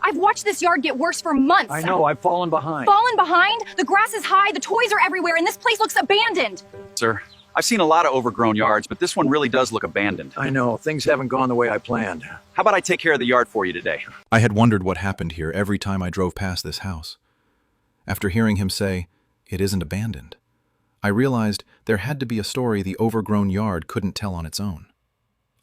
I've watched this yard get worse for months. I know, I've fallen behind. Fallen behind? The grass is high, the toys are everywhere, and this place looks abandoned. Sir, I've seen a lot of overgrown yards, but this one really does look abandoned. I know, things haven't gone the way I planned. How about I take care of the yard for you today? I had wondered what happened here every time I drove past this house. After hearing him say, "It isn't abandoned," I realized there had to be a story the overgrown yard couldn't tell on its own.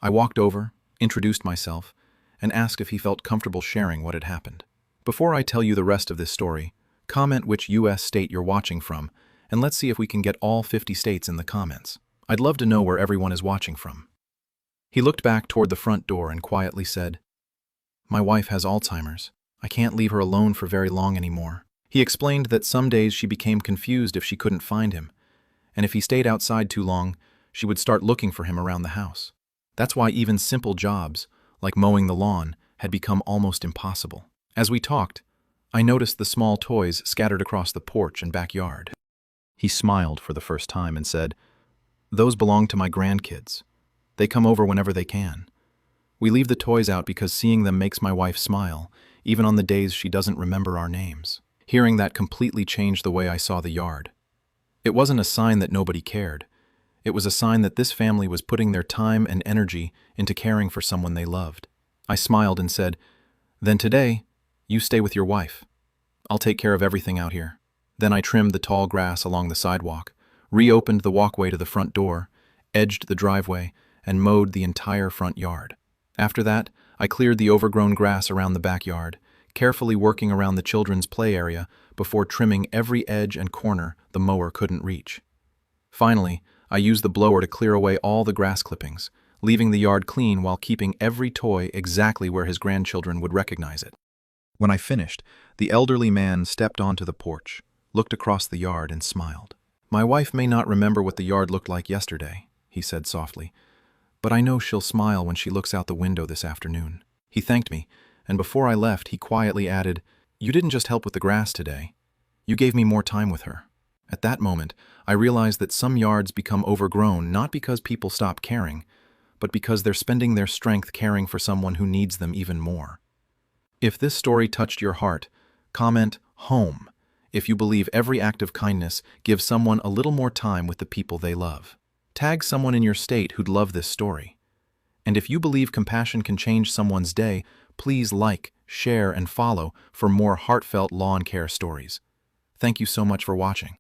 I walked over, introduced myself, and asked if he felt comfortable sharing what had happened. Before I tell you the rest of this story, comment which U.S. state you're watching from, and let's see if we can get all 50 states in the comments. I'd love to know where everyone is watching from. He looked back toward the front door and quietly said, "My wife has Alzheimer's. I can't leave her alone for very long anymore." He explained that some days she became confused if she couldn't find him, and if he stayed outside too long, she would start looking for him around the house. That's why even simple jobs, like mowing the lawn, had become almost impossible. As we talked, I noticed the small toys scattered across the porch and backyard. He smiled for the first time and said, "Those belong to my grandkids. They come over whenever they can. We leave the toys out because seeing them makes my wife smile, even on the days she doesn't remember our names." Hearing that completely changed the way I saw the yard. It wasn't a sign that nobody cared. It was a sign that this family was putting their time and energy into caring for someone they loved. I smiled and said, "Then today, you stay with your wife. I'll take care of everything out here." Then I trimmed the tall grass along the sidewalk, reopened the walkway to the front door, edged the driveway, and mowed the entire front yard. After that, I cleared the overgrown grass around the backyard, carefully working around the children's play area before trimming every edge and corner the mower couldn't reach. Finally, I used the blower to clear away all the grass clippings, leaving the yard clean while keeping every toy exactly where his grandchildren would recognize it. When I finished, the elderly man stepped onto the porch, looked across the yard, and smiled. "My wife may not remember what the yard looked like yesterday," he said softly, "but I know she'll smile when she looks out the window this afternoon." He thanked me, and before I left, he quietly added, "You didn't just help with the grass today. You gave me more time with her." At that moment, I realized that some yards become overgrown not because people stop caring, but because they're spending their strength caring for someone who needs them even more. If this story touched your heart, comment "home" if you believe every act of kindness gives someone a little more time with the people they love. Tag someone in your state who'd love this story. And if you believe compassion can change someone's day, please like, share, and follow for more heartfelt lawn care stories. Thank you so much for watching.